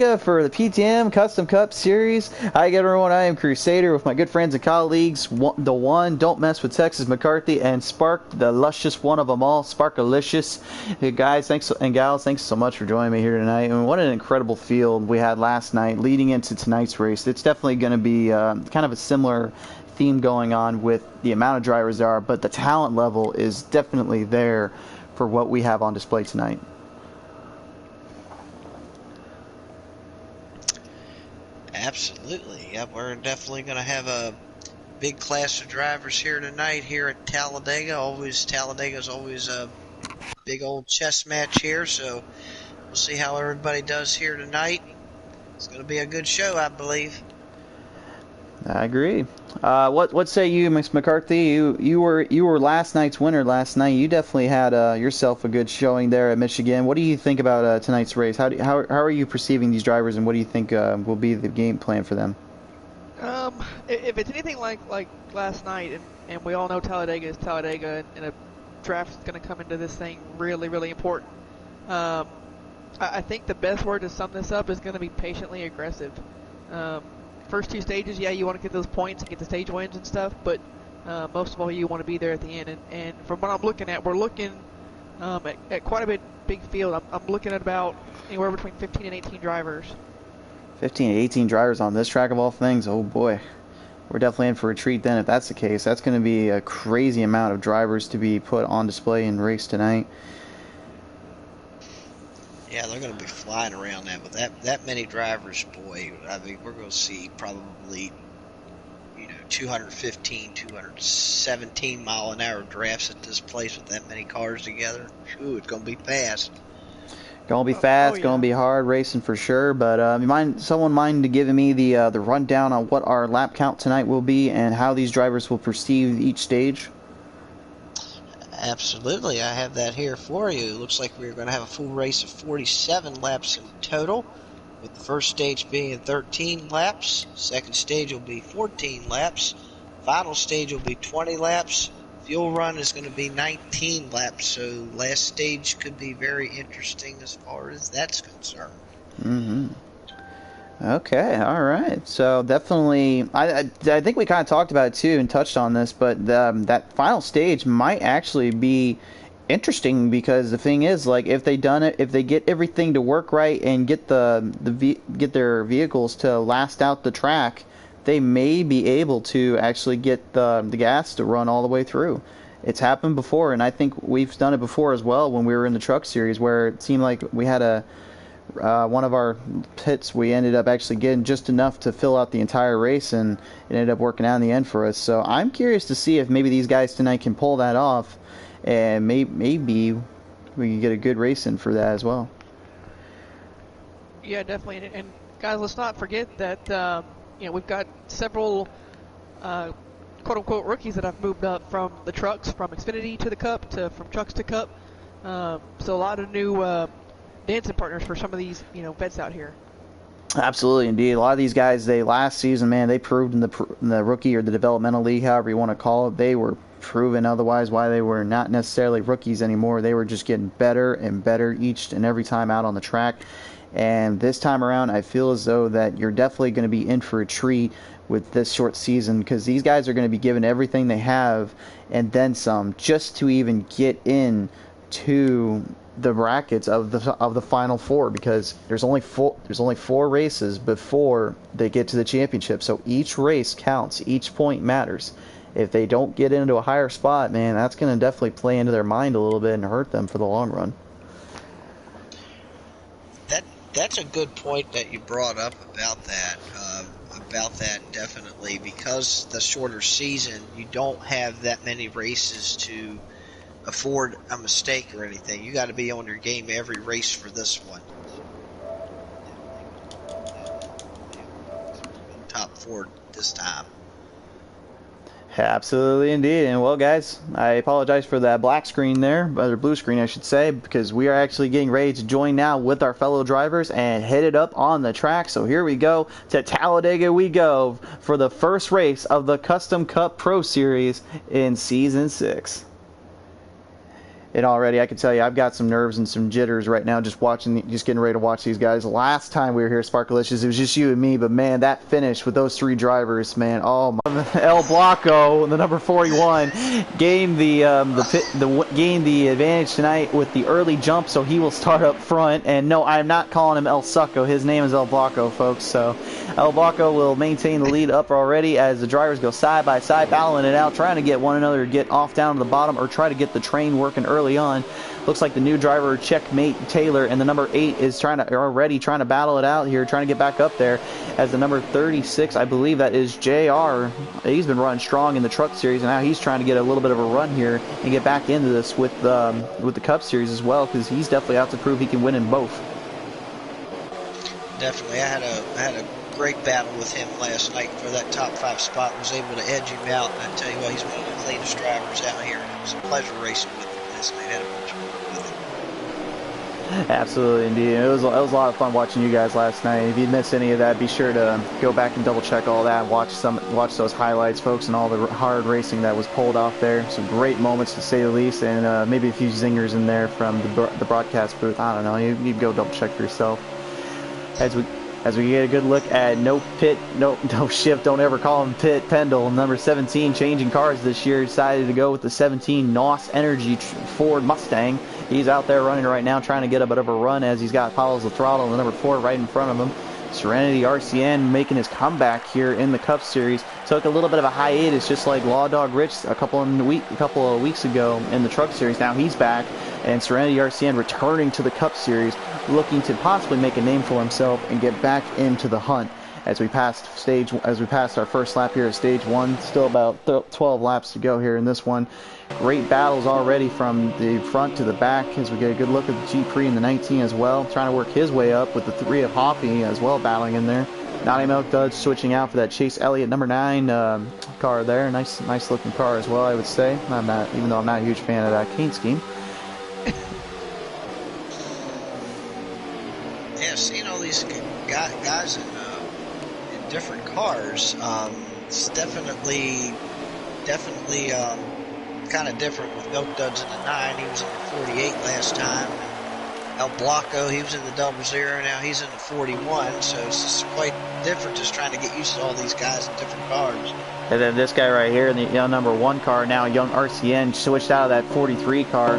For the PTM Custom Cup Series. Hi everyone, I am Crusader with my good friends and colleagues, the one, Don't Mess with Texas McCarthy, and Spark, the luscious one of them all, Sparkalicious. Hey guys, thanks, and gals, thanks so much for joining me here tonight. And what an incredible field we had last night leading into tonight's race. It's definitely going to be kind of a similar theme going on with the amount of drivers there are, but the talent level is definitely there for what we have on display tonight. Absolutely. Yep, we're definitely going to have a big class of drivers here tonight here at Talladega. Talladega's always a big old chess match here, so we'll see how everybody does here tonight. It's going to be a good show, I believe. I agree. What say you, Miss McCarthy? You were last night's winner last night. You definitely had yourself a good showing there at Michigan. What do you think about tonight's race? How are you perceiving these drivers, and what do you think will be the game plan for them? If it's anything like last night, and we all know Talladega is Talladega, and a draft is going to come into this thing really, really important. I think the best word to sum this up is going to be patiently aggressive. First two stages, yeah, you want to get those points and get the stage wins and stuff, but most of all, you want to be there at the end. And from what I'm looking at, we're looking at quite a big field. I'm looking at about anywhere between 15 and 18 drivers. 15 to 18 drivers on this track of all things? Oh boy. We're definitely in for a treat then if that's the case. That's going to be a crazy amount of drivers to be put on display and race tonight. Yeah, they're going to be flying around that. With that many drivers, boy, I mean, we're going to see probably, 215, 217 mile an hour drafts at this place with that many cars together. Ooh, it's going to be fast. Going to be fast, yeah. going to be hard racing for sure. But someone mind giving me the rundown on what our lap count tonight will be and how these drivers will perceive each stage? Absolutely, I have that here for you. It looks like we're going to have a full race of 47 laps in total, with the first stage being 13 laps, second stage will be 14 laps, final stage will be 20 laps, fuel run is going to be 19 laps, so last stage could be very interesting as far as that's concerned. Mm-hmm. Okay, all right. So definitely, I think we kind of talked about it too and touched on this, but that final stage might actually be interesting because the thing is, like, if they get everything to work right and get get their vehicles to last out the track, they may be able to actually get the gas to run all the way through. It's happened before, and I think we've done it before as well when we were in the truck series, where it seemed like we had one of our pits, we ended up actually getting just enough to fill out the entire race, and it ended up working out in the end for us. So I'm curious to see if maybe these guys tonight can pull that off, and maybe we can get a good race in for that as well. Yeah, definitely. And guys, let's not forget that we've got several quote-unquote rookies that have moved up from the trucks, from Xfinity to the Cup, from trucks to Cup. So a lot of new dancing partners for some of these, vets out here. Absolutely, indeed. A lot of these guys, last season, man, they proved in the rookie or the developmental league, however you want to call it, they were proven otherwise why they were not necessarily rookies anymore. They were just getting better and better each and every time out on the track. And this time around, I feel as though that you're definitely going to be in for a treat with this short season, because these guys are going to be given everything they have and then some just to even get in to the brackets of the final four, because there's only four races before they get to the championship. So each race counts, each point matters. If they don't get into a higher spot, man, that's going to definitely play into their mind a little bit and hurt them for the long run. That's a good point that you brought up about that. Definitely, because the shorter season, you don't have that many races to afford a mistake or anything. You got to be on your game every race for this one. Top four this time. Absolutely, indeed. And well, guys, I apologize for that black screen there, or blue screen, I should say, because we are actually getting ready to join now with our fellow drivers and hit it up on the track. So here we go. To Talladega we go for the first race of the Custom Cup Pro Series in Season 6. And already, I can tell you, I've got some nerves and some jitters right now just getting ready to watch these guys. Last time we were here, Sparkalicious, it was just you and me, but man, that finish with those 3 drivers, man, oh my. El Blanco, the number 41, gained gained the advantage tonight with the early jump, so he will start up front. And no, I'm not calling him El Succo. His name is El Blanco, folks. So El Blanco will maintain the lead up already as the drivers go side by side, battling it out, trying to get one another to get off down to the bottom or try to get the train working early on. Looks like the new driver, Checkmate Taylor, and the number 8 is already trying to battle it out here, trying to get back up there. As the number 36, I believe that is JR. He's been running strong in the Truck Series, and now he's trying to get a little bit of a run here and get back into this with the Cup Series as well, because he's definitely out to prove he can win in both. Definitely, I had a great battle with him last night for that top 5 spot. Was able to edge him out, and I tell you what, he's one of the cleanest drivers out here. It was a pleasure racing with him last night. Had a bunch of fun with him. Absolutely, indeed. It was a lot of fun watching you guys last night. If you missed any of that, be sure to go back and double check all that. Watch those highlights, folks, and all the hard racing that was pulled off there. Some great moments, to say the least, and maybe a few zingers in there from the broadcast booth. I don't know. You can go double check for yourself. As we get a good look at no shift, don't ever call him pit, Pendle, number 17, changing cars this year, decided to go with the 17 NOS Energy Ford Mustang. He's out there running right now, trying to get a bit of a run as he's got follows the throttle, and the number 4 right in front of him. Serenity RCN making his comeback here in the Cup Series. Took a little bit of a hiatus, just like Law Dog Rich a couple of weeks ago in the Truck Series. Now he's back, and Serenity RCN returning to the Cup Series, looking to possibly make a name for himself and get back into the hunt. As we passed our first lap here at stage 1, still about 12 laps to go here in this one. Great battles already from the front to the back as we get a good look at the G3 and the 19 as well, trying to work his way up with the 3 of Hoppy as well battling in there. Naughty Milk Dudge switching out for that Chase Elliott number 9 car there. Nice looking car as well, I would say. Even though I'm not a huge fan of that paint scheme. Yeah, seeing all these guys in different cars, it's definitely kind of different with Milk Duds in the 9. He was in the 48 last time. El Blanco, he was in the 00. Now he's in the 41. So it's just quite different, just trying to get used to all these guys in different cars. And then this guy right here in the number 1 car, now Young RCN, switched out of that 43 car,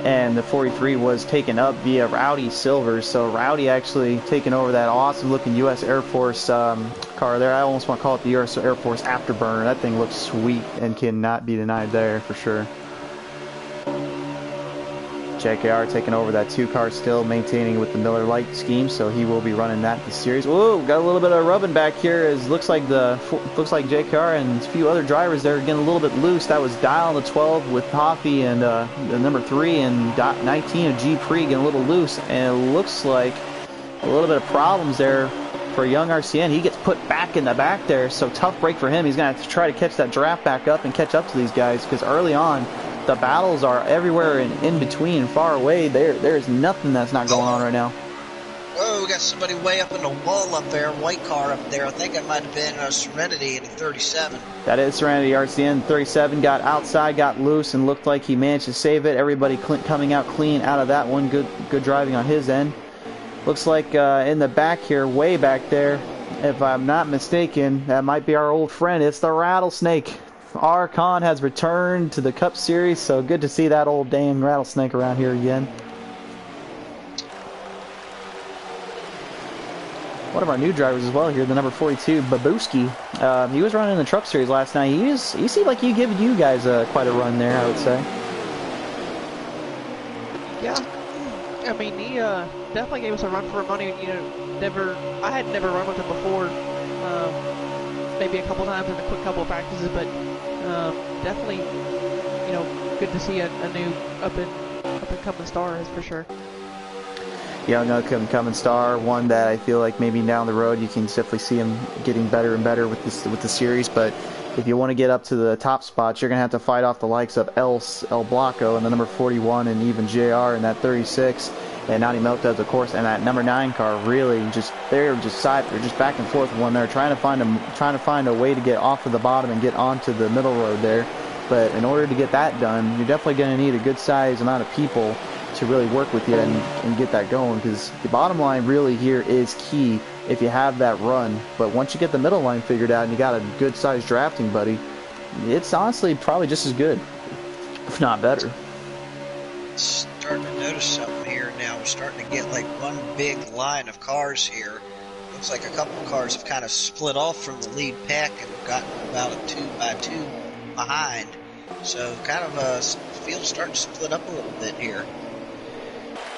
and the 43 was taken up via Rowdy Silvers. So Rowdy actually taking over that awesome looking U.S. Air Force car there. I almost want to call it the U.S. Air Force Afterburner. That thing looks sweet and cannot be denied there for sure. JKR taking over that 2 car still, maintaining with the Miller Lite scheme, so he will be running that this series. Whoa, got a little bit of rubbing back here. As looks like JKR and a few other drivers there are getting a little bit loose. That was Dial the 12 with Hoppy and the number 3 and 19 of G3 getting a little loose, and it looks like a little bit of problems there for Young RCN. He gets put back in the back there, so tough break for him. He's going to have to try to catch that draft back up and catch up to these guys, because early on the battles are everywhere and in between and far away. There's nothing that's not going on right now. Whoa, we got somebody way up in the wall up there, white car up there. I think that might have been Serenity in the 37. That is Serenity RCN. 37 got outside, got loose, and looked like he managed to save it. Everybody coming out clean out of that one. Good driving on his end. Looks like in the back here, way back there, if I'm not mistaken, that might be our old friend. It's the Rattlesnake. Archon has returned to the Cup Series, so good to see that old damn Rattlesnake around here again. One of our new drivers as well here, the number 42, Babuski. He was running in the Truck Series last night. He seemed like he gave you guys quite a run there, I would say. Yeah, I mean, he definitely gave us a run for our money. I had never run with him before. Maybe a couple times in a quick couple of practices, but definitely, good to see a new up and coming star, is for sure. Young up and coming star, one that I feel like maybe down the road you can definitely see him getting better and better with the series. But if you want to get up to the top spots, you're gonna have to fight off the likes of El Blanco and the number 41, and even JR in that 36. And Naughty Milk Duds, of course, and that number 9 car really they're just back and forth when they're trying to find a way to get off of the bottom and get onto the middle road there. But in order to get that done, you're definitely going to need a good size amount of people to really work with you and get that going, because the bottom line really here is key if you have that run. But once you get the middle line figured out and you got a good sized drafting buddy, it's honestly probably just as good, if not better. Starting to notice something here now. We're starting to get like one big line of cars here. Looks like a couple of cars have kind of split off from the lead pack and gotten about a 2x2 behind. So kind of the field's starting to split up a little bit here.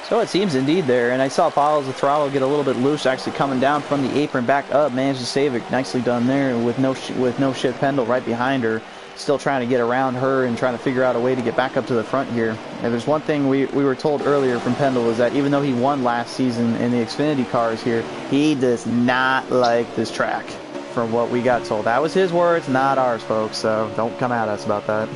So it seems indeed there, and I saw Follows the Throttle get a little bit loose, actually coming down from the apron back up, managed to save it. Nicely done there with no Shiv Pendle right behind her, still trying to get around her and trying to figure out a way to get back up to the front here. And there's one thing we were told earlier from Pendle is that even though he won last season in the Xfinity cars here, he does not like this track, from what we got told. That was his words, not ours, folks, so don't come at us about that.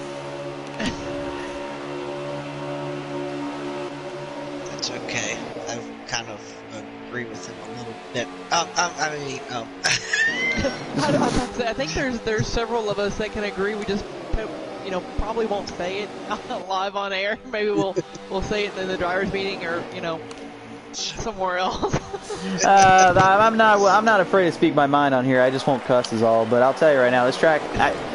That's okay. I kind of agree with him a little bit. I think there's several of us that can agree. We just, probably won't say it live on air. Maybe we'll say it in the drivers' meeting or somewhere else. I'm not afraid to speak my mind on here. I just won't cuss is all. But I'll tell you right now, this track,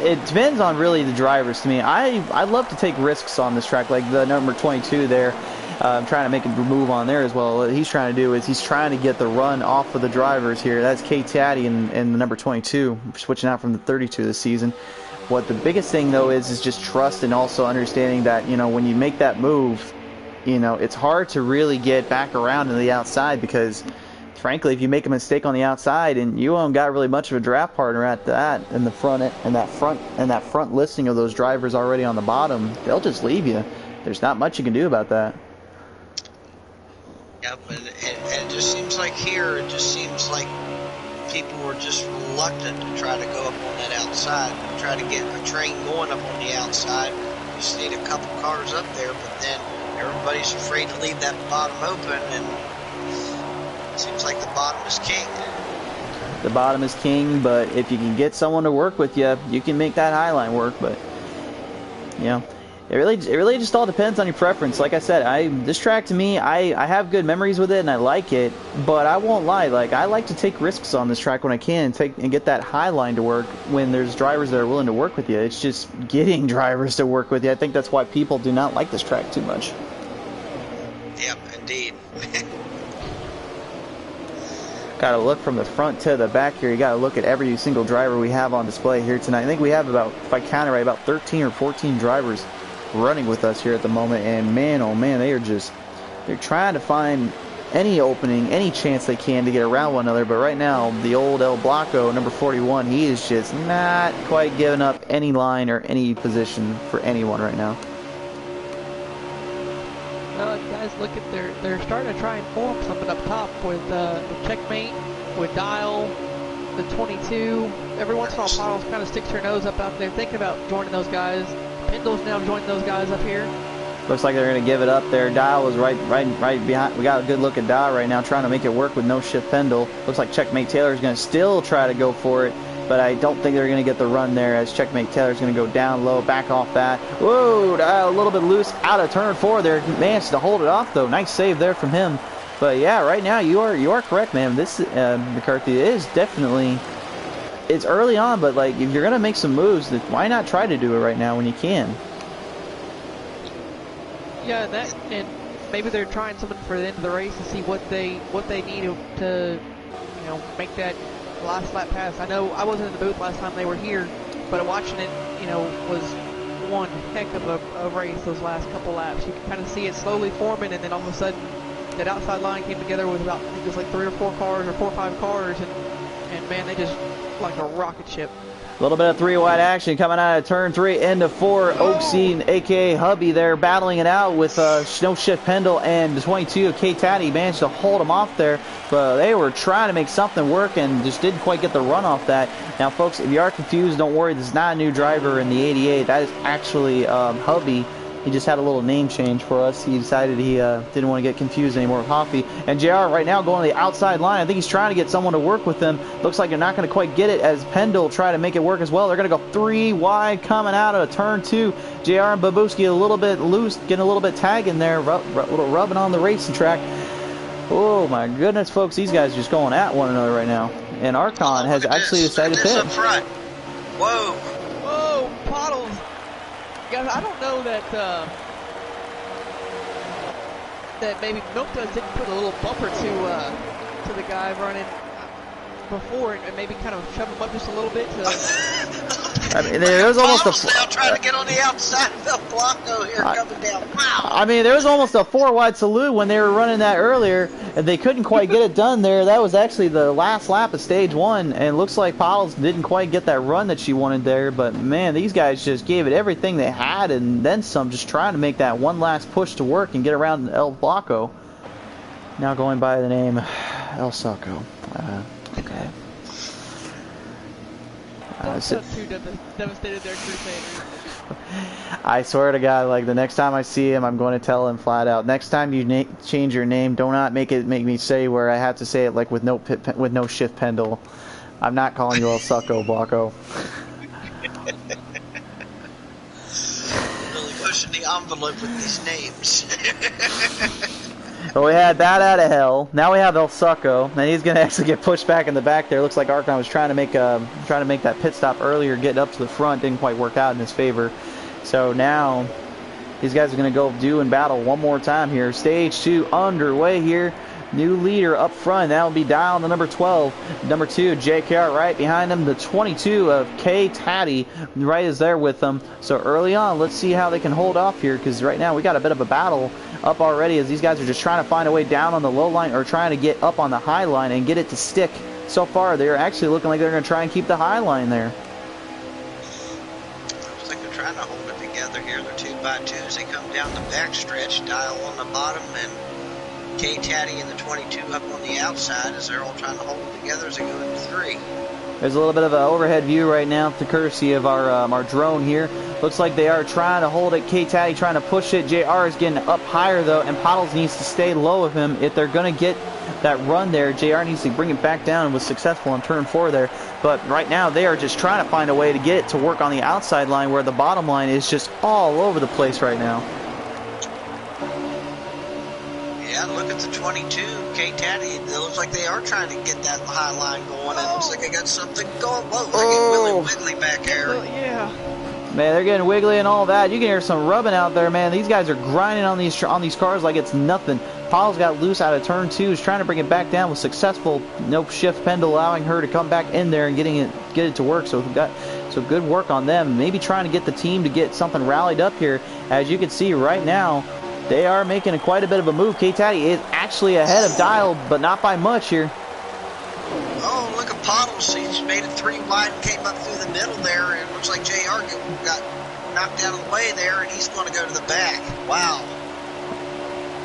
it depends on really the drivers to me. I love to take risks on this track, like the number 22 there. I'm trying to make a move on there as well. What he's trying to do is he's trying to get the run off of the drivers here. That's K Taddy and the number 22, switching out from the 32 this season. What the biggest thing though is just trust and also understanding that when you make that move, it's hard to really get back around to the outside, because frankly, if you make a mistake on the outside and you haven't got really much of a draft partner at that in the front and that front listing of those drivers already on the bottom, they'll just leave you. There's not much you can do about that. Yep, and it just seems like here, it just seems like people were just reluctant to try to go up on that outside, try to get a train going up on the outside. You just need a couple cars up there, but then everybody's afraid to leave that bottom open, and it seems like the bottom is king. The bottom is king, but if you can get someone to work with you, you can make that high line work. But it really just all depends on your preference. Like I said, this track to me, I have good memories with it and I like it, but I won't lie, I like to take risks on this track when I can and get that high line to work when there's drivers that are willing to work with you. It's just getting drivers to work with you. I think that's why people do not like this track too much. Yep, indeed. Got to look from the front to the back here. You got to look at every single driver we have on display here tonight. I think we have about, if I count it right, about 13 or 14 drivers running with us here at the moment, and man, oh man, they're trying to find any opening, any chance they can to get around one another. But right now, the old El Blanco, number 41, he is just not quite giving up any line or any position for anyone right now. Well, guys, look at they're starting to try and form something up top with the Checkmate, with Dial, the 22. Every once in a while, Piles kind of sticks her nose up out there, thinking about joining those guys. Pendle's now joining those guys up here. Looks like they're going to give it up there. Dial was right behind. We got a good look at Dial right now, trying to make it work with no shift Pendle. Looks like Checkmate Taylor is going to still try to go for it, but I don't think they're going to get the run there, as Checkmate Taylor's going to go down low, back off that. Whoa, Dial a little bit loose out of turn 4 there. Managed to hold it off though. Nice save there from him. But yeah, right now you are correct, man. This McCarthy is definitely. It's early on, but if you're gonna make some moves, then why not try to do it right now when you can? Yeah, and maybe they're trying something for the end of the race to see what they need to make that last lap pass. I know I wasn't in the booth last time they were here, but watching it, was one heck of a race those last couple laps. You can kind of see it slowly forming, and then all of a sudden that outside line came together with about, I think it was 3 or 4 cars or 4 or 5 cars, and man, they just like a rocket ship. A little bit of 3-wide action coming out of turn 3 into 4. Oaksy, a.k.a. Hubby, there battling it out with Snow Shift Pendle and the 22 of K Taddy. Managed to hold them off there, but they were trying to make something work and just didn't quite get the run off that. Now, folks, if you are confused, don't worry. This is not a new driver in the 88. That is actually Hubby He just had a little name change for us. He decided he didn't want to get confused anymore with Hoffy. And JR right now going to the outside line. I think he's trying to get someone to work with him. Looks like they're not going to quite get it as Pendle try to make it work as well. They're going to go 3 wide coming out of turn 2. JR and Babuski a little bit loose, getting a little bit tagging there, little rubbing on the racing track. Oh my goodness, folks, these guys are just going at one another right now. And Archon has actually decided to pit. Up front. Whoa. Whoa, Pottles. Guys, I don't know that that maybe Milk Duds didn't put a little bumper to the guy running before and maybe kind of shove him up just a little bit to I mean, there was almost a now trying to get on the outside of El Blanco here coming down. Wow. I mean, there was almost a 4 wide salute when they were running that earlier, and they couldn't quite get it done there. That was actually the last lap of stage 1, and it looks like Pottles didn't quite get that run that she wanted there. But man, these guys just gave it everything they had and then some, just trying to make that one last push to work and get around El Blanco. Now going by the name El Saco. Okay. Two devastated their Crusaders. I swear to God, like the next time I see him, I'm going to tell him flat out. Next time you change your name, do not make me say where I have to say it like with no shift pendle. I'm not calling you El Succo, Blanco. Really pushing the envelope with these names. Well, we had that out of hell. Now we have El Succo, and he's going to actually get pushed back in the back there. Looks like Archon was trying to make that pit stop earlier, getting up to the front. Didn't quite work out in his favor. So now these guys are going to go do and battle one more time here. Stage 2 underway here. New leader up front. That will be Dial, the number 12. Number 2, JKR right behind him. The 22 of K Taddy right is there with them. So early on, let's see how they can hold off here, because right now we got a bit of a battle up already as these guys are just trying to find a way down on the low line or trying to get up on the high line and get it to stick. So far, they're actually looking like they're going to try and keep the high line there. Looks like they're trying to hold it together here. They're 2x2s. They come down the back stretch. Dial on the bottom and K-Taddy and the 22 up on the outside as they're all trying to hold it together as they go into 3. There's a little bit of an overhead view right now, to courtesy of our drone here. Looks like they are trying to hold it. K-Taddy trying to push it. JR is getting up higher, though, and Pottles needs to stay low of him if they're going to get that run there. JR needs to bring it back down and was successful on turn 4 there. But right now, they are just trying to find a way to get it to work on the outside line where the bottom line is just all over the place right now. Yeah, look at the 22, K-Taddy. It looks like they are trying to get that high line going. It looks like they got something going. Whoa, they're getting wiggly back there. Yeah. Man, they're getting wiggly and all that. You can hear some rubbing out there, man. These guys are grinding on these cars like it's nothing. Paul's got loose out of turn 2. He's trying to bring it back down with successful no shift pendle, allowing her to come back in there and get it to work. So good work on them. Maybe trying to get the team to get something rallied up here. As you can see right now, they are making quite a bit of a move. K-Taddy is actually ahead of Dial, but not by much here. Oh, look at Pottles. He's made it 3 wide and came up through the middle there. And it looks like JR got knocked out of the way there, and he's going to go to the back. Wow.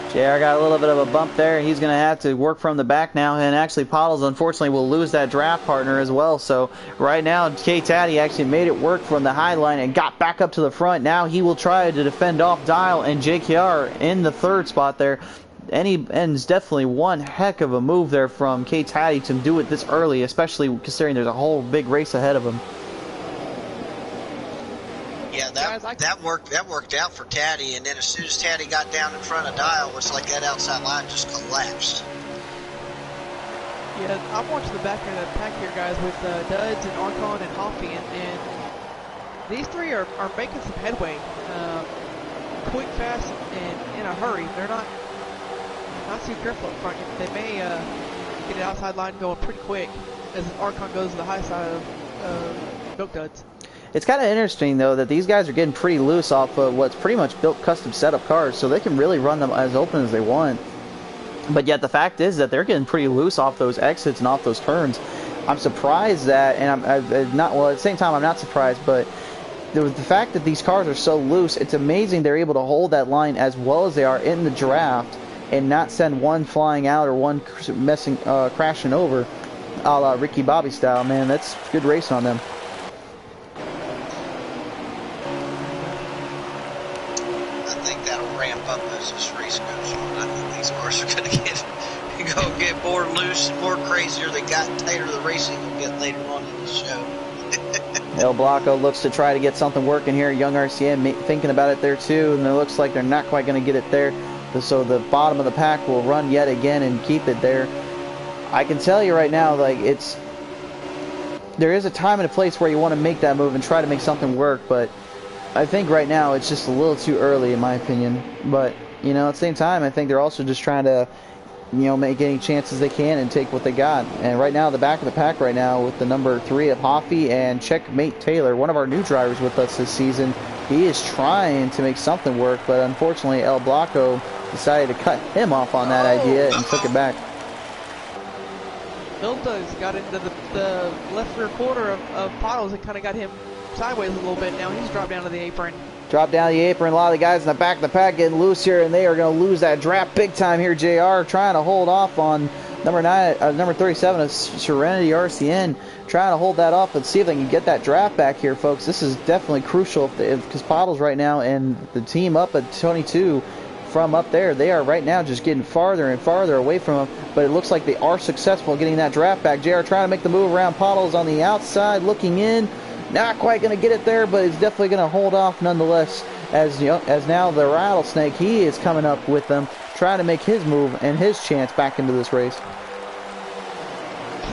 JR got a little bit of a bump there. He's going to have to work from the back now. And actually, Pottles, unfortunately, will lose that draft partner as well. So right now, K-Taddy actually made it work from the high line and got back up to the front. Now he will try to defend off Dial and JKR in the 3rd spot there. And it's definitely one heck of a move there from K-Taddy to do it this early, especially considering there's a whole big race ahead of him. Yeah, that worked out for Taddy, and then as soon as Taddy got down in front of Dial, it's like that outside line just collapsed. Yeah, I'm watching the back end of the pack here, guys, with Duds and Archon and Hoffy, and these 3 are making some headway. Quick, fast, and in a hurry. They're not too careful up front. They may get an outside line going pretty quick as Archon goes to the high side of Milk Duds. It's kind of interesting, though, that these guys are getting pretty loose off of what's pretty much built custom setup cars, so they can really run them as open as they want. But yet the fact is that they're getting pretty loose off those exits and off those turns. I'm surprised that, and I'm not, well, at the same time, I'm not surprised, but the fact that these cars are so loose, it's amazing they're able to hold that line as well as they are in the draft and not send one flying out or one crashing over, a la Ricky Bobby style. Man, that's good racing on them. more loose and more crazier they got, tighter the racing will get later on in the show. El Blanco looks to try to get something working here. Young RCN thinking about it there too, and it looks like they're not quite going to get it there. So the bottom of the pack will run yet again and keep it there. I can tell you right now, like, there is a time and a place where you want to make that move and try to make something work, but I think right now it's just a little too early in my opinion. But, you know, at the same time, I think they're also just trying to, you know, make any chances they can and take what they got. And right now, the back of the pack right now with the number 3 of Hoffy and Checkmate Taylor, one of our new drivers with us this season, he is trying to make something work, but unfortunately El Blanco decided to cut him off on that idea and took it back. Milta's got into the left rear quarter of Puddles and kind of got him sideways a little bit. Now he's dropped down to the apron. Drop down the apron. A lot of the guys in the back of the pack getting loose here, and they are going to lose that draft big time here. JR trying to hold off on number 37 of Serenity RCN, trying to hold that off and see if they can get that draft back here, folks. This is definitely crucial because Puddles right now and the team up at 22 from up there, they are right now just getting farther and farther away from them, but it looks like they are successful getting that draft back. JR trying to make the move around Puddles on the outside, looking in. Not quite going to get it there, but he's definitely going to hold off nonetheless. As now the Rattlesnake, he is coming up with them, trying to make his move and his chance back into this race.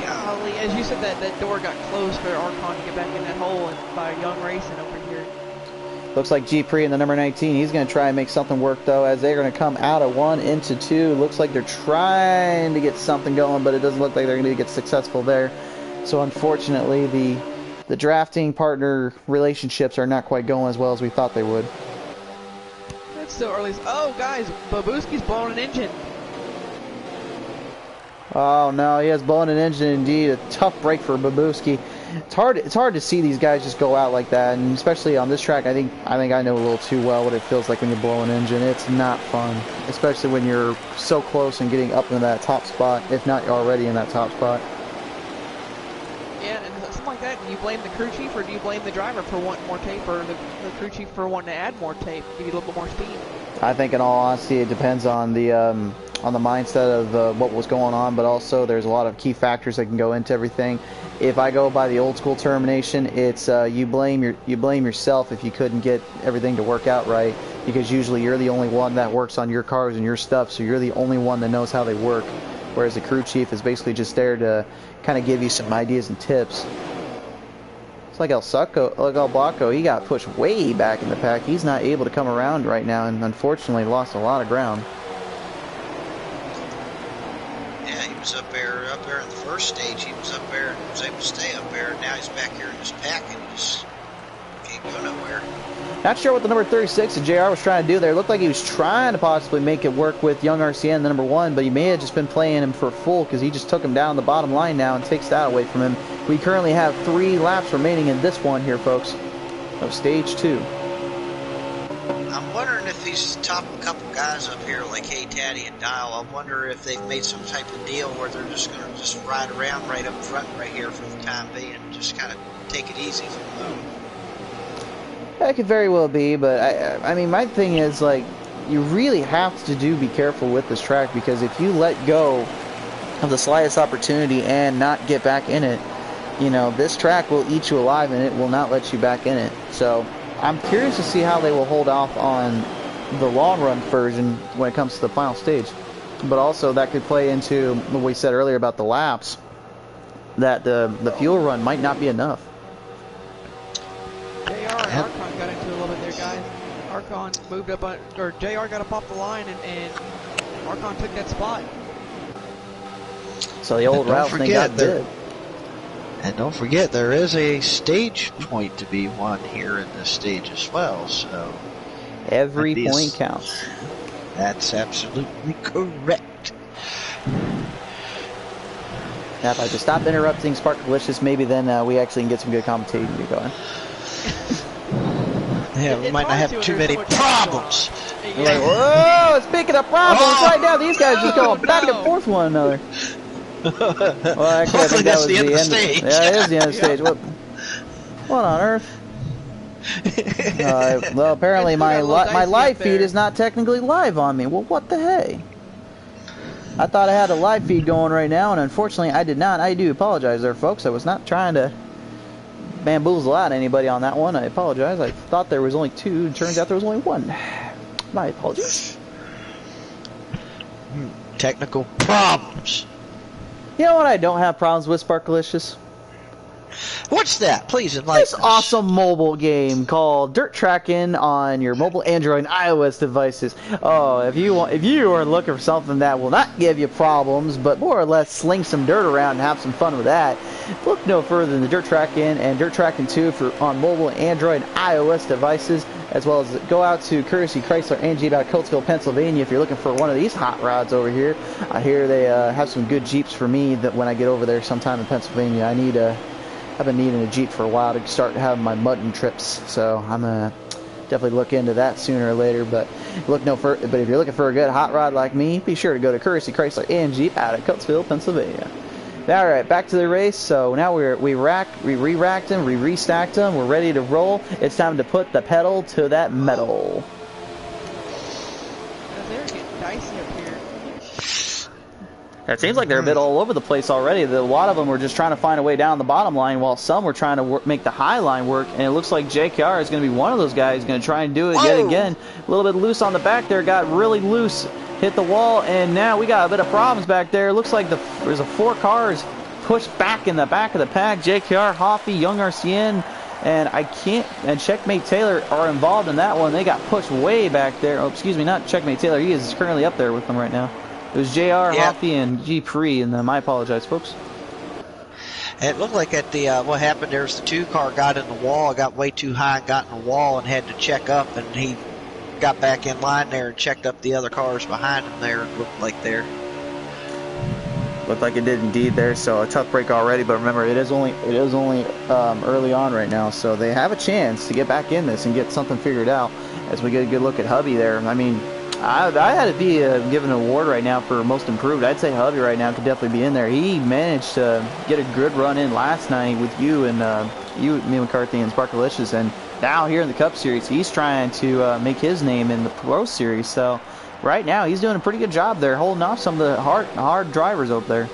Golly, as you said, that door got closed for Archon to get back in that hole, and by Young Racing over here. Looks like G Pre in the number 19. He's going to try and make something work, though, as they're going to come out of 1 into 2. Looks like they're trying to get something going, but it doesn't look like they're going to get successful there. So unfortunately, the drafting partner relationships are not quite going as well as we thought they would. It's still early. Oh, guys, Babuski's blowing an engine. Oh no, he has blown an engine indeed. A tough break for Babuski. It's hard to see these guys just go out like that, and especially on this track. I think I know a little too well what it feels like when you blow an engine. It's not fun, especially when you're so close and getting up into that top spot, if not already in that top spot. Yeah, and something like that. Do you blame the crew chief, or do you blame the driver for wanting more tape, or the crew chief for wanting to add more tape, give you a little bit more speed? I think, in all honesty, it depends on the mindset of what was going on, but also there's a lot of key factors that can go into everything. If I go by the old school termination, it's you blame yourself if you couldn't get everything to work out right, because usually you're the only one that works on your cars and your stuff, so you're the only one that knows how they work. Whereas the crew chief is basically just there to kind of give you some ideas and tips. It's like El Blanco, he got pushed way back in the pack. He's not able to come around right now, and unfortunately lost a lot of ground. Yeah, he was up there in the first stage. He was up there and was able to stay up there. And now he's back here in this pack and he just can't go nowhere. Not sure what the number 36 that JR was trying to do there. It looked like he was trying to possibly make it work with Young RCN, the number 1, but he may have just been playing him for full because he just took him down the bottom line now and takes that away from him. We currently have 3 laps remaining in this one here, folks, of stage 2. I'm wondering if he's topped a couple guys up here like Hey Taddy and Dial. I wonder if they've made some type of deal where they're just going to just ride around right up front right here for the time being and just kind of take it easy for the moment. That could very well be, but I mean, my thing is, like, you really have to be careful with this track, because if you let go of the slightest opportunity and not get back in it, you know, this track will eat you alive and it will not let you back in it. So I'm curious to see how they will hold off on the long run version when it comes to the final stage. But also that could play into what we said earlier about the laps, that the fuel run might not be enough. JR and Archon got into a little bit there, guys. Archon moved up, or JR got up off the line, and Archon took that spot. So the old Rattlesnake got bid. And don't forget, there is a stage point to be won here in this stage as well. So every point counts. That's absolutely correct. Now, if I just stop interrupting Sparkalicious, maybe then we actually can get some good commentating going. Yeah, we might not have too many problems. Like, whoa! Speaking of problems, right now these guys just going back and forth one another. Well, actually, I think that was the end of the stage. Yeah, it is the end of the stage. What on earth? Well, apparently my live feed is not technically live on me. Well, what the hey? I thought I had a live feed going right now, and unfortunately I did not. I do apologize there, folks. I was not trying to bamboozle out anybody on that one. I apologize. I thought there was only 2. It turns out there was only 1. My apologies. Technical problems. You know what I don't have problems with, Sparkalicious? What's that? Please enlighten This us. awesome mobile game called Dirt Tracking on your mobile Android and iOS devices. Oh, if you are looking for something that will not give you problems, but more or less sling some dirt around and have some fun with that, look no further than the Dirt Tracking and Dirt Tracking 2 on mobile Android and iOS devices, as well as go out to Courtesy Chrysler and Jeep out of Coatesville, Pennsylvania if you're looking for one of these hot rods over here. I hear they have some good Jeeps for me that when I get over there sometime in Pennsylvania. I've been needing a Jeep for a while to start having my mutton trips, so I'm gonna definitely look into that sooner or later. But if you're looking for a good hot rod like me, be sure to go to Courtesy Chrysler and Jeep out of Coatesville, Pennsylvania. All right, back to the race. So now we re-racked them, we restacked them, we're ready to roll. It's time to put the pedal to that metal. They're getting dicey up here. It seems like they're a bit all over the place already. A lot of them were just trying to find a way down the bottom line, while some were trying to make the high line work. And it looks like JKR is going to be one of those guys going to try and do it yet again. A little bit loose on the back there, got really loose, hit the wall, and now we got a bit of problems back there. Looks like there's 4 cars pushed back in the back of the pack. JKR, Hoffy, Young RCN, and Checkmate Taylor are involved in that one. They got pushed way back there. Oh, excuse me, not Checkmate Taylor. He is currently up there with them right now. It was JR, Hoffy, and G Pre, and I apologize, folks. It looked like at the what happened there's the 2 car got in the wall, got way too high, got in the wall, and had to check up, and he got back in line there and checked up the other cars behind him there. It looked like there. Looked like it did indeed there, so a tough break already, but remember, it is only early on right now, so they have a chance to get back in this and get something figured out as we get a good look at Hubby there. I mean, I had to be given an award right now for most improved. I'd say Hubby right now could definitely be in there. He managed to get a good run in last night with you and me, McCarthy, and Sparkalicious, and now here in the Cup Series, he's trying to make his name in the Pro Series. So right now, he's doing a pretty good job there, holding off some of the hard drivers up there.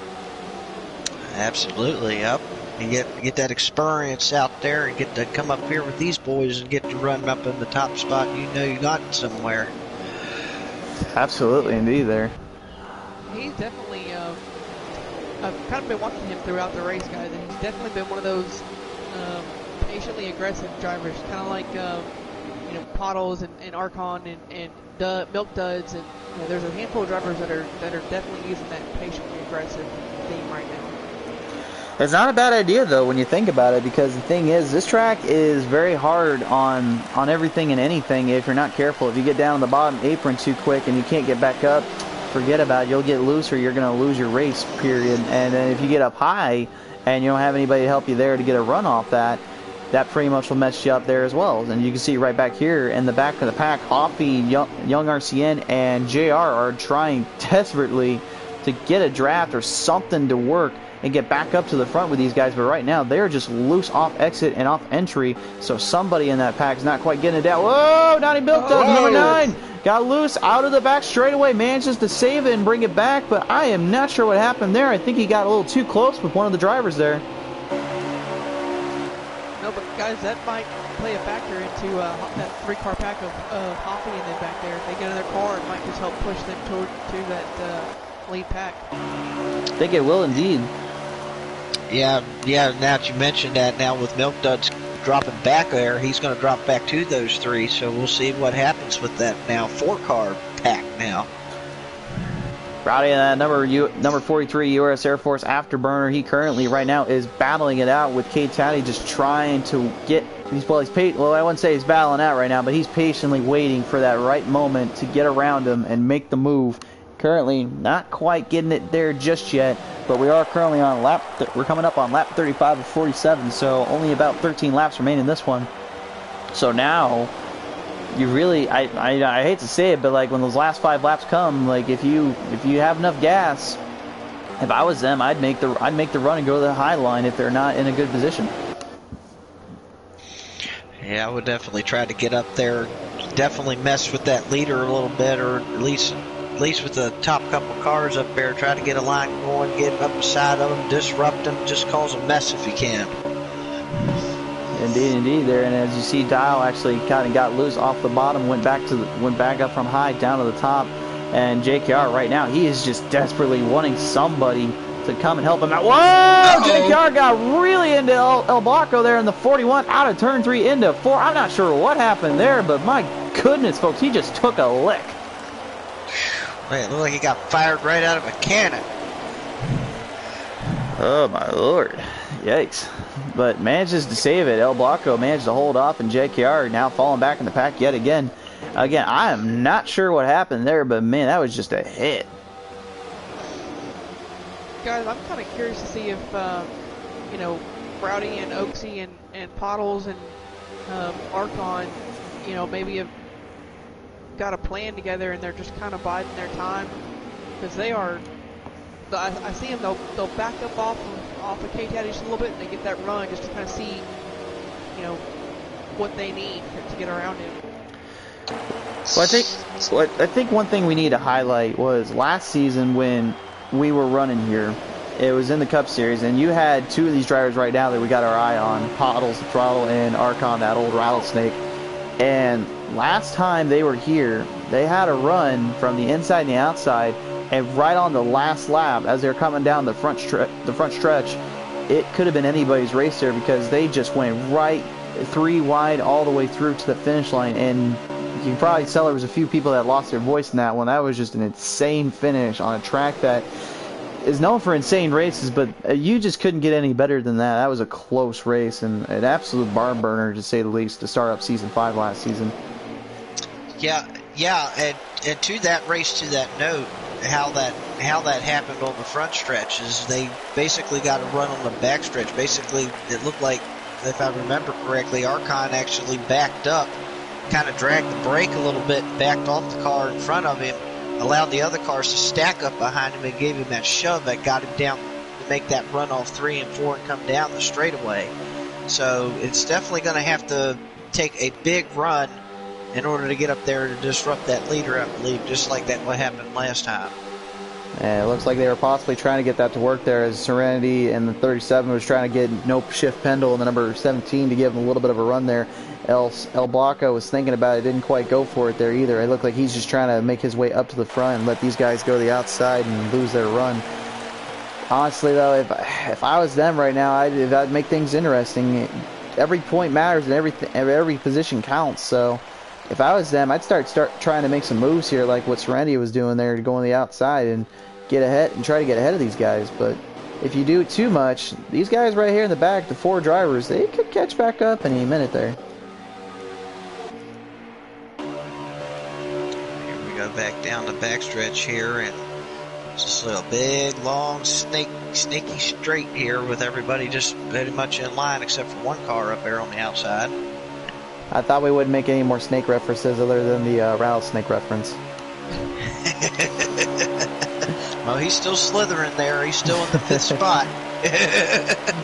Absolutely, yep. You get that experience out there and get to come up here with these boys and get to run up in the top spot. You know you got somewhere. Absolutely, indeed, there. He's definitely, I've kind of been watching him throughout the race, guys, and he's definitely been one of those patiently aggressive drivers, kind of like, Pottles and Archon and Milk Duds, and there's a handful of drivers that are definitely using that patiently aggressive theme right now. It's not a bad idea, though, when you think about it, because the thing is, this track is very hard on everything and anything if you're not careful. If you get down on the bottom apron too quick and you can't get back up, forget about it. You'll get loose or you're going to lose your race, period. And then if you get up high and you don't have anybody to help you there to get a run off that pretty much will mess you up there as well. And you can see right back here in the back of the pack, Hoffy, Young RCN, and JR are trying desperately to get a draft or something to work and get back up to the front with these guys, but right now they're just loose off exit and off entry, so somebody in that pack is not quite getting it down. Whoa, Donnie Milk Duds, number 9, got loose out of the back straightaway, manages to save it and bring it back, but I am not sure what happened there. I think he got a little too close with one of the drivers there. No, but guys, that might play a factor into that 3-car pack of Hoffy and then back there. If they get in their car, it might just help push them to that lead pack. I think it will indeed. Yeah, now that you mentioned that, now with Milk Duds dropping back there, he's going to drop back to those 3, so we'll see what happens with that now 4-car pack now. Rowdy, number 43 U.S. Air Force Afterburner, he currently right now is battling it out with Kate Taddy, I wouldn't say he's battling out right now, but he's patiently waiting for that right moment to get around him and make the move. Currently not quite getting it there just yet, but we are currently on we're coming up on lap 35 of 47, so only about 13 laps remain in this one. So now you really, I hate to say it, but like when those last 5 laps come, like if you have enough gas, if I was them, I'd make the run and go to the high line if they're not in a good position. Yeah, I would definitely try to get up there, definitely mess with that leader a little bit, or at least at least with the top couple cars up there, try to get a line going, get up beside of them, disrupt them, just cause a mess if you can. Indeed, there. And as you see, Dial actually kind of got loose off the bottom, went back up from high down to the top. And JKR right now, he is just desperately wanting somebody to come and help him out. Whoa! Uh-oh. JKR got really into El Blanco there in the 41, out of turn 3 into 4. I'm not sure what happened there, but my goodness, folks, he just took a lick. Man, it looked like he got fired right out of a cannon. Oh, my Lord. Yikes. But manages to save it. El Blanco managed to hold off, and JKR now falling back in the pack yet again. Again, I am not sure what happened there, but man, that was just a hit. Guys, I'm kind of curious to see if, you know, Rowdy and Oaksy and Pottles and Archon, you know, maybe have got a plan together and they're just kind of biding their time. Because they are, I see them, they'll back up off of K-Taddy just a little bit and they get that run just to kind of see, you know, what they need to get around him. Well, I think one thing we need to highlight was last season when we were running here, it was in the Cup Series, and you had two of these drivers right now that we got our eye on, Pottles, the Throttle, and Archon, that old rattlesnake. And last time they were here, they had a run from the inside and the outside, and right on the last lap, as they were coming down the front stretch, it could have been anybody's race there because they just went right 3 wide all the way through to the finish line. And you can probably tell there was a few people that lost their voice in that one. That was just an insane finish on a track that is known for insane races, but you just couldn't get any better than that. That was a close race and an absolute barn burner, to say the least, to start up Season 5 last season. Yeah, and to that race, to that note, how that happened on the front stretch is they basically got a run on the back stretch. Basically, it looked like, if I remember correctly, Archon actually backed up, kind of dragged the brake a little bit, backed off the car in front of him, allowed the other cars to stack up behind him and gave him that shove that got him down to make that run off 3 and 4 and come down the straightaway. So it's definitely going to have to take a big run in order to get up there to disrupt that leader, I believe, just like that what happened last time. And it looks like they were possibly trying to get that to work there, as Serenity and the 37 was trying to get No Shift Pendle and the number 17 to give him a little bit of a run there. El Blanco was thinking about it, didn't quite go for it there either. It looked like he's just trying to make his way up to the front and let these guys go to the outside and lose their run. Honestly, though, if I was them right now, I'd make things interesting. Every point matters and every position counts. So if I was them, I'd start trying to make some moves here, like what Serenity was doing there, to go on the outside and get ahead and try to get ahead of these guys. But if you do it too much, these guys right here in the back, the 4 drivers, they could catch back up any minute there. Back down the backstretch here, and just a big, long, snaky straight here with everybody just pretty much in line except for one car up there on the outside. I thought we wouldn't make any more snake references other than the rattlesnake reference. Well, he's still slithering there. He's still in the 5th spot.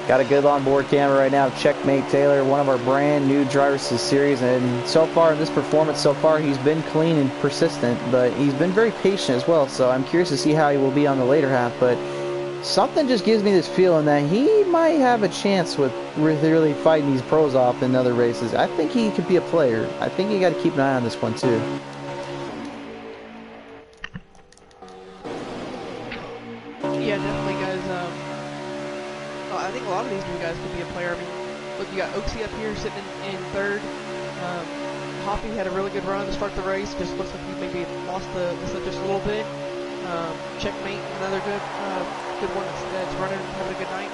Got a good onboard camera right now. Checkmate Taylor, one of our brand new drivers to the series, and so far in this performance, he's been clean and persistent, but he's been very patient as well. So I'm curious to see how he will be on the later half. But something just gives me this feeling that he might have a chance with really fighting these pros off in other races. I think he could be a player. I think you got to keep an eye on this one too. Yeah, definitely, guys. I think a lot of these new guys could be a player. I mean, look, you got Oaksy up here sitting in 3rd. Hoppy had a really good run to start the race. Just looks like he maybe lost the slip just a little bit. Checkmate, another good one that's running, having a good night.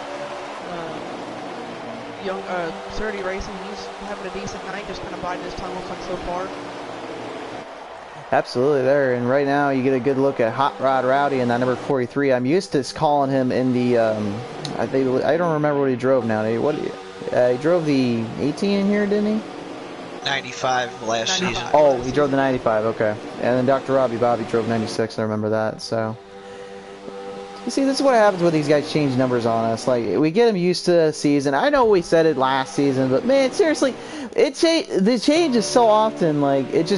Surety Racing, he's having a decent night, just kind of biding his time, looks like, so far. Absolutely there, and right now you get a good look at Hot Rod Rowdy and that number 43. I'm used to calling him in the, I don't remember what he drove now. He drove the 18 in here, didn't he? 95 last season. Oh, he drove the 95, okay. And then Dr. Robbie Bobby drove 96, I remember that, so. You see, this is what happens when these guys change numbers on us. Like, we get them used to the season. I know we said it last season, but man, seriously, the change is so often. Like, it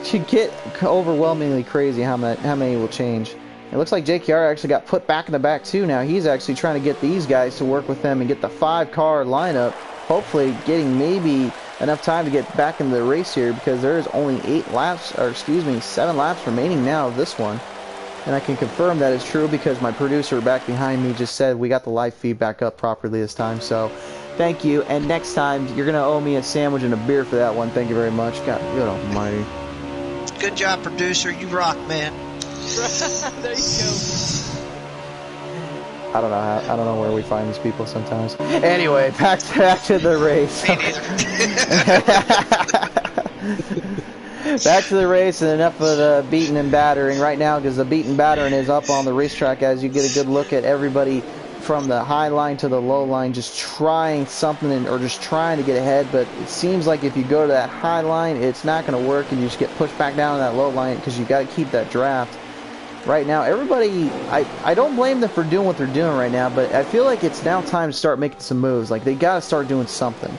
should get overwhelmingly crazy how many will change. It looks like JKR actually got put back in the back too. Now he's actually trying to get these guys to work with them and get the 5-car lineup. Hopefully, getting maybe enough time to get back into the race here, because there is only 7 laps remaining now of this one. And I can confirm that is true because my producer back behind me just said we got the live feed back up properly this time. So, thank you. And next time, you're going to owe me a sandwich and a beer for that one. Thank you very much. God, good almighty. Good job, producer. You rock, man. There you go. I don't know where we find these people sometimes. Anyway, back to the race. Me neither. Back to the race, and enough of the beating and battering right now, because the beating and battering is up on the racetrack as you get a good look at everybody from the high line to the low line just trying something or just trying to get ahead. But it seems like if you go to that high line, it's not going to work, and you just get pushed back down to that low line because you got to keep that draft. Right now, everybody, I don't blame them for doing what they're doing right now, but I feel like it's now time to start making some moves. Like, they got to start doing something.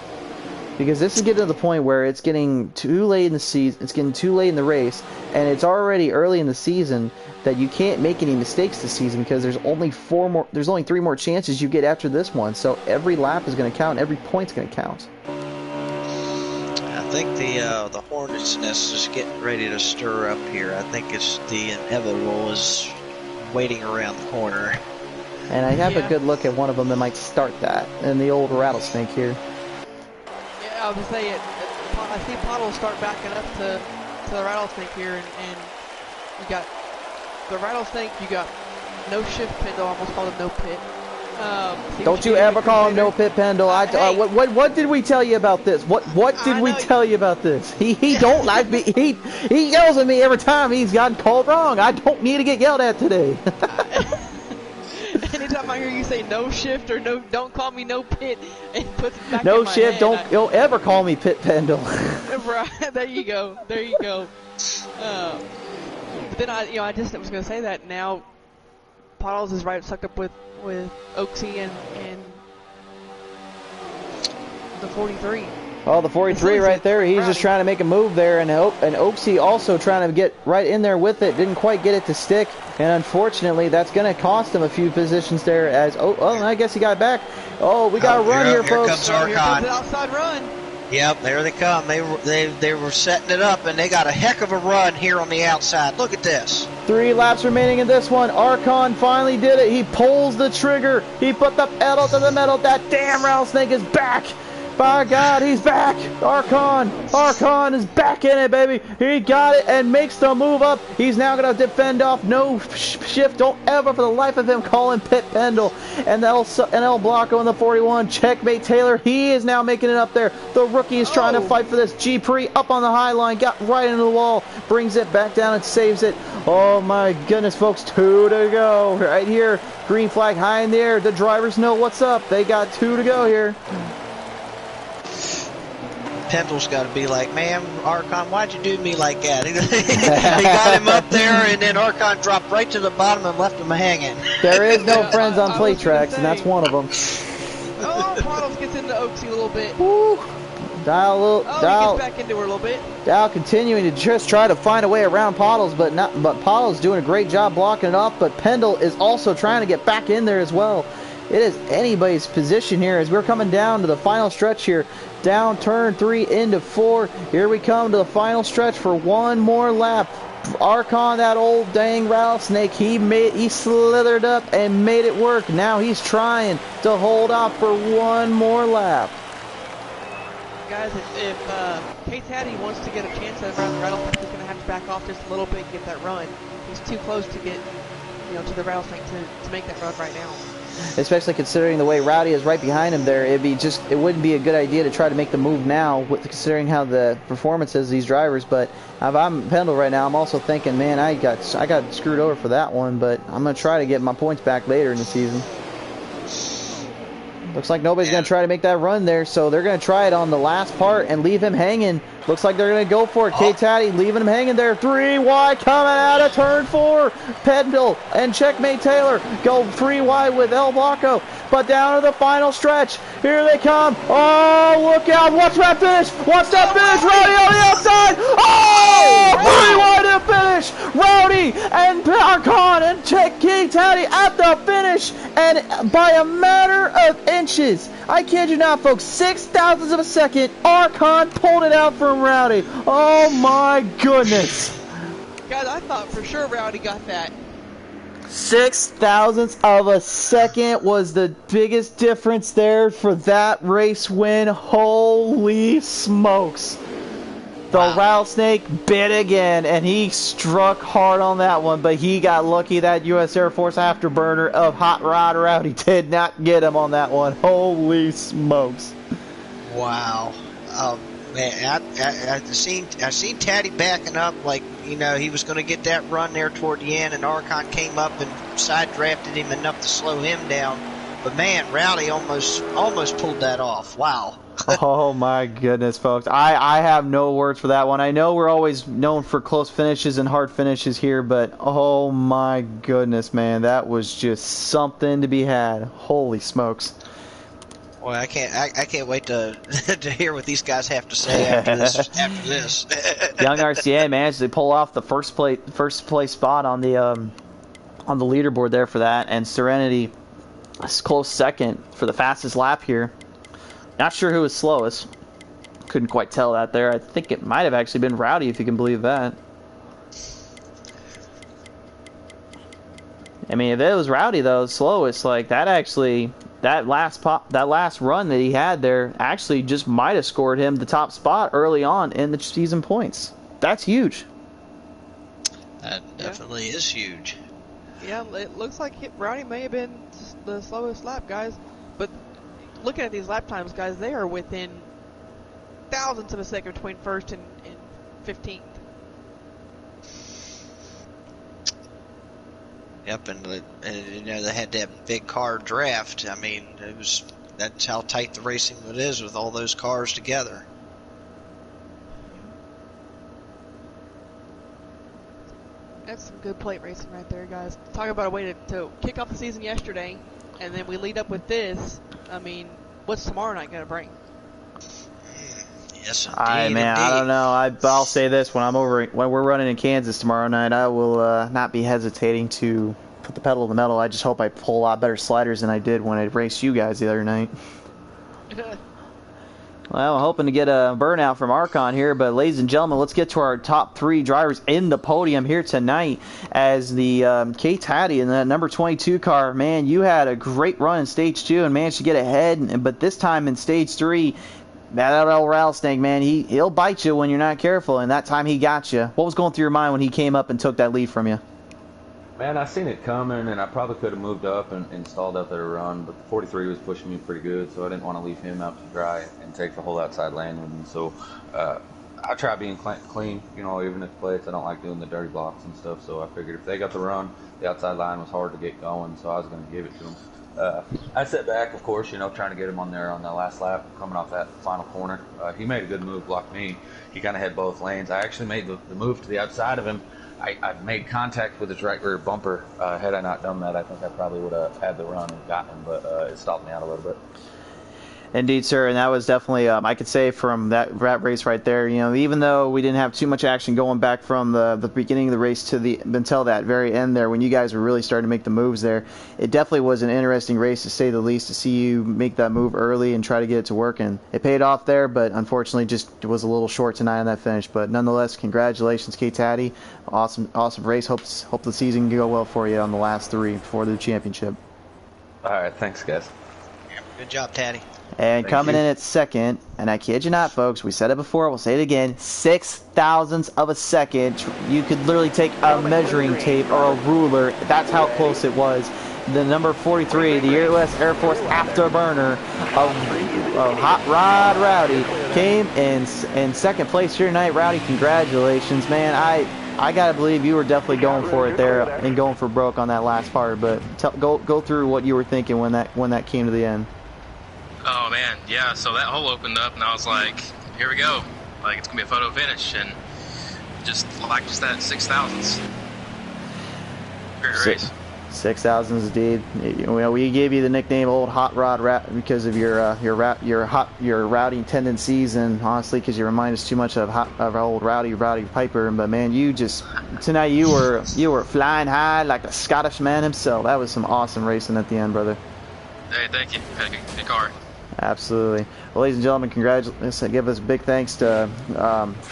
Because this is getting to the point where it's getting too late in the season, it's getting too late in the race, and it's already early in the season that you can't make any mistakes this season because there's only 3 more chances you get after this one. So every lap is going to count, every point's going to count. I think the hornet's nest is getting ready to stir up here. I think it's the inevitable is waiting around the corner. And I have a good look at one of them that might start that, and the old rattlesnake here. I was saying, I see Pottle start backing up to the rattlesnake here, and you got the rattlesnake, you got no shift Pendle, almost called him no pit. Don't you ever call him no pit, Pendle. Hey. What did we tell you about this? What did we tell you about this? He don't like me. He yells at me every time he's gotten called wrong. I don't need to get yelled at today. Anytime I hear you say no shift or no, don't call me no pit, it puts it back no in my shift. head. Don't ever call me Pit Pendle. Right, there you go. There you go. But then I just was gonna say that now. Pottles is right sucked up with Oaksy and the 43. Oh, the 43 right there. He's just trying to make a move there, and Oaksy also trying to get right in there with it. Didn't quite get it to stick, and unfortunately, that's going to cost him a few positions there. As I guess he got back. Oh, we got a run here, folks. Here comes Archon. Here comes the outside run. Yep, there they come. They were setting it up, and they got a heck of a run here on the outside. Look at this. 3 laps remaining in this one. Archon finally did it. He pulls the trigger. He put the pedal to the metal. That damn rattlesnake is back. By God, he's back! Archon is back in it, baby! He got it and makes the move up. He's now going to defend off. No shift. Don't ever, for the life of him, call him Pit Pendle. And El Blanco in the 41. Checkmate Taylor. He is now making it up there. The rookie is trying to fight for this. G-Pre up on the high line. Got right into the wall. Brings it back down and saves it. Oh, my goodness, folks. 2 to go. Right here. Green flag high in the air. The drivers know what's up. They got 2 to go here. Pendle's got to be like, man, Archon, why'd you do me like that? He got him up there, and then Archon dropped right to the bottom and left him hanging. There is no friends on plate tracks, and that's one of them. Oh, Pottles gets into Oaksy a little bit. Woo. He gets back into her a little bit. Dow continuing to just try to find a way around Pottles, but Pottles doing a great job blocking it off, but Pendle is also trying to get back in there as well. It is anybody's position here as we're coming down to the final stretch here. Down turn 3 into 4. Here we come to the final stretch for one more lap. Archon, that old dang rattlesnake, he slithered up and made it work. Now he's trying to hold off for one more lap. Guys, if Kate Hattie wants to get a chance at around the rattlesnake, he's going to have to back off just a little bit and get that run. He's too close to get, to the rattlesnake to make that run right now. Especially considering the way Rowdy is right behind him there, it wouldn't be a good idea to try to make the move now, considering how the performance is these drivers. But if I'm Pendle right now, I'm also thinking, man, I got screwed over for that one, but I'm gonna try to get my points back later in the season. Looks like nobody's going to try to make that run there, so they're going to try it on the last part and leave him hanging. Looks like they're going to go for it. K-Taddy leaving him hanging there. 3 wide coming out of turn 4. Pendle and Checkmate Taylor go 3 wide with El Blanco. But down to the final stretch. Here they come. Oh, look out. Watch that finish. Watch that finish. Rowdy on the outside. Oh, 3 wide to finish. Rowdy and Archon and K-Taddy at the finish. And by a matter of inches, I kid you not, folks, 0.06 of a second, Archon pulled it out from Rowdy. Oh, my goodness. Guys, I thought for sure Rowdy got that. 0.06 of a second was the biggest difference there for that race win. Holy smokes. The rattlesnake bit again, and he struck hard on that one, but he got lucky that U.S. Air Force afterburner of Hot Rod Rowdy did not get him on that one. Holy smokes. Wow. Man, I seen Taddy backing up like, you know, he was going to get that run there toward the end, and Archon came up and side drafted him enough to slow him down. But man, Rowdy almost pulled that off. Wow. Oh my goodness, folks. I have no words for that one. I know we're always known for close finishes and hard finishes here, but oh my goodness, man, that was just something to be had. Holy smokes. Well, I can't wait to to hear what these guys have to say after this. Young RCA managed to pull off the first place spot on the leaderboard there for that, and Serenity is close second for the fastest lap here. Not sure who was slowest. Couldn't quite tell that there. I think it might have actually been Rowdy, if you can believe that. I mean, if it was Rowdy though, slowest, like that actually. That last run that he had there actually just might have scored him the top spot early on in the season points. That's huge. That definitely is huge. Yeah, it looks like Rowdy may have been the slowest lap, guys. But looking at these lap times, guys, they are within thousandths of a second between first and 15th. Yep, and you know they had that big car draft. I mean, that's how tight the racing is with all those cars together. That's some good plate racing right there, guys. Talk about a way to kick off the season yesterday, and then we lead up with this. I mean, what's tomorrow night going to bring? Yes, indeed, man, I don't know. I'll say this: when we're running in Kansas tomorrow night, I will not be hesitating to put the pedal to the metal. I just hope I pull a lot better sliders than I did when I raced you guys the other night. Well, I'm hoping to get a burnout from Archon here, but ladies and gentlemen, let's get to our top 3 drivers in the podium here tonight. As the K-Taddy in the number 22 car, man, you had a great run in stage 2 and managed to get ahead, but this time in stage 3. That old rattlesnake, man, he'll bite you when you're not careful, and that time he got you. What was going through your mind when he came up and took that lead from you? Man, I seen it coming, and I probably could have moved up and stalled out there to run, but the 43 was pushing me pretty good, so I didn't want to leave him out to dry and take the whole outside lane with me. So I try being clean, you know, even at plates. I don't like doing the dirty blocks and stuff, so I figured if they got the run, the outside line was hard to get going, so I was going to give it to them. I sat back, of course, you know, trying to get him on there on the last lap, coming off that final corner. He made a good move, blocked me. He kind of had both lanes. I actually made the move to the outside of him. I made contact with his right rear bumper. Had I not done that, I think I probably would have had the run and gotten him, but it stopped me out a little bit. Indeed, sir, and that was definitely, I could say from that race right there, you know, even though we didn't have too much action going back from the beginning of the race until that very end there, when you guys were really starting to make the moves there, it definitely was an interesting race to say the least, to see you make that move early and try to get it to work, and it paid off there, but unfortunately just was a little short tonight on that finish. But nonetheless, congratulations, K-Taddy. Awesome race. Hope the season can go well for you on the last 3 before the championship. All right, thanks, guys. Yeah, good job, Taddy. And coming in at second, and I kid you not, folks, we said it before, we'll say it again, 0.06 of a second. You could literally take a measuring tape or a ruler. That's how close it was. The number 43, the U.S. Air Force afterburner of Hot Rod Rowdy, came in second place here tonight. Rowdy, congratulations, man. I gotta believe you were definitely going for it there and going for broke on that last part. But go through what you were thinking when that came to the end. Oh man, yeah. So that hole opened up, and I was like, "Here we go! Like it's gonna be a photo finish." And just that 6,000s. Great race. 6,000s, indeed. We gave you the nickname "Old Hot Rod" because of your rowdy tendencies, and honestly, because you remind us too much of old Rowdy Piper. But man, tonight you were flying high like the Scottish man himself. That was some awesome racing at the end, brother. Hey, thank you. Had a good car. Absolutely. Well, ladies and gentlemen, give us big thanks to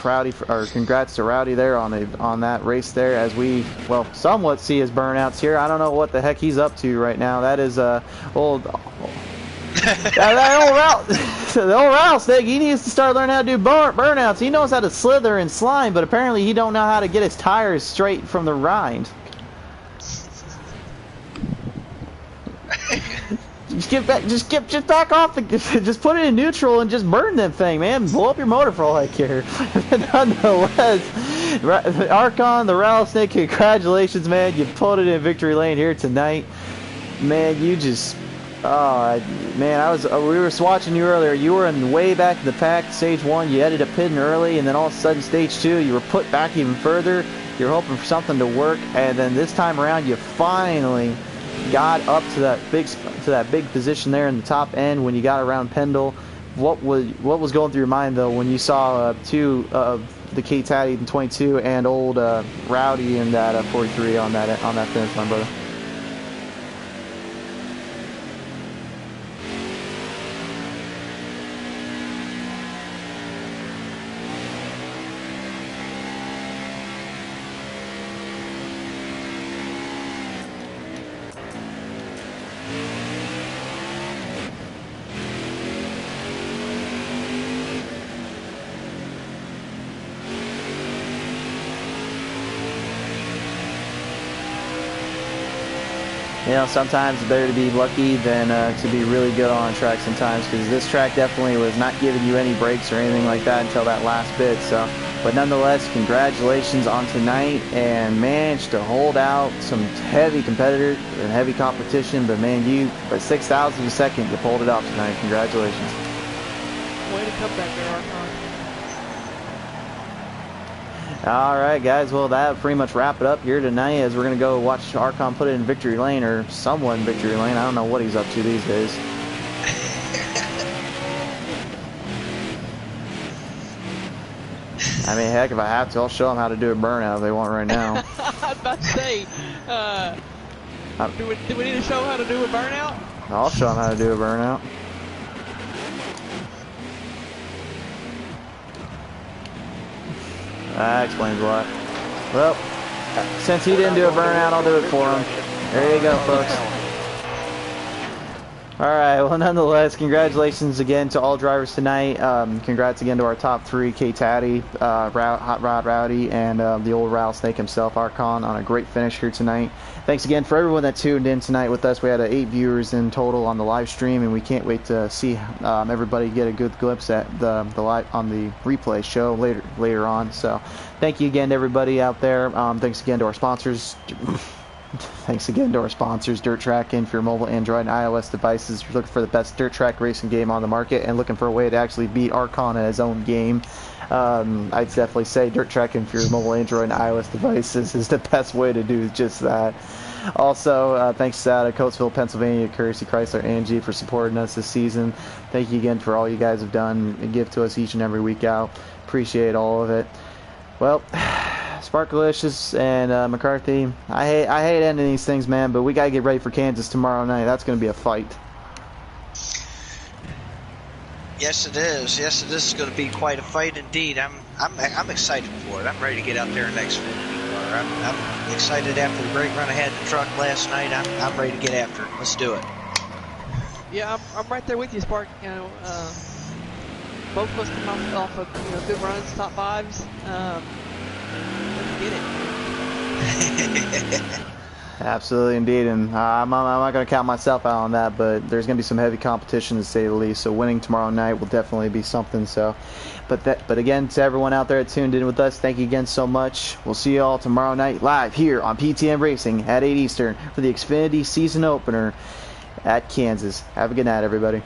Rowdy, or congrats to Rowdy there on that race there, as we, well, somewhat see his burnouts here. I don't know what the heck he's up to right now. That is old the old rattlesnake. He needs to start learning how to do burnouts. He knows how to slither and slime, but apparently he don't know how to get his tires straight from the rind. Just back off. Just put it in neutral and just burn that thing, man. Blow up your motor for all I care. Nonetheless, Archon, the rattlesnake, congratulations, man. You pulled it in victory lane here tonight, man. You just, oh man, we were watching you earlier. You were way back in the pack, stage 1. You ended up pitting early, and then all of a sudden, stage 2, you were put back even further. You're hoping for something to work, and then this time around, you finally got up to that big position there in the top end when you got around Pendle. What was going through your mind though when you saw two of the K Taddy in 22 and old Rowdy in that 43 on that finish line, brother? You know, sometimes it's better to be lucky than to be really good on a track sometimes, because this track definitely was not giving you any breaks or anything like that until that last bit. So, but nonetheless, congratulations on tonight, and managed to hold out some heavy competitors and heavy competition. But man, but 6,000 a second, you pulled it off tonight. Congratulations. Way to come back there, Archon. Alright guys, well that pretty much wrap it up here tonight, as we're going to go watch Archon put it in victory lane, or someone in victory lane. I don't know what he's up to these days. I mean, heck, if I have to, I'll show them how to do a burnout if they want right now. I was about to say, do we need to show them how to do a burnout? I'll show them how to do a burnout. That explains a lot. Well, since he didn't do a burnout, I'll do it for him. There you go, folks. Alright, well, nonetheless, congratulations again to all drivers tonight. Congrats again to our top 3, K Taddy, Hot Rod Rowdy, and the old rattlesnake himself, Archon, on a great finish here tonight. Thanks again for everyone that tuned in tonight with us. We had 8 viewers in total on the live stream, and we can't wait to see everybody get a good glimpse at the live on the replay show later on. So, thank you again to everybody out there. Thanks again to our sponsors. Thanks again to our sponsors, Dirt Track, and for your mobile, Android, and iOS devices. If you're looking for the best dirt track racing game on the market and looking for a way to actually beat Archon at his own game, I'd definitely say Dirt Track and for your mobile, Android, and iOS devices is the best way to do just that. Also, thanks to Coatesville, Pennsylvania, Courtesy Chrysler and Jeep for supporting us this season. Thank you again for all you guys have done and give to us each and every week out. Appreciate all of it. Well, Sparkalicious and McCarthy, I hate ending these things, man, but we gotta get ready for Kansas tomorrow night. That's gonna be a fight. Yes, it is. Yes, it is going to be quite a fight indeed. I'm excited for it. I'm ready to get out there next week. I'm excited after the great run I had in the truck last night. I'm ready to get after it. Let's do it. Yeah, I'm right there with you, Spark. You know, both of us come off of good runs, top 5s. Let's get it. Absolutely, indeed, and I'm not going to count myself out on that, but there's going to be some heavy competition to say the least. So winning tomorrow night will definitely be something. So, but again, to everyone out there that tuned in with us, thank you again so much. We'll see you all tomorrow night live here on PTM Racing at 8 Eastern for the Xfinity season opener at Kansas. Have a good night, everybody.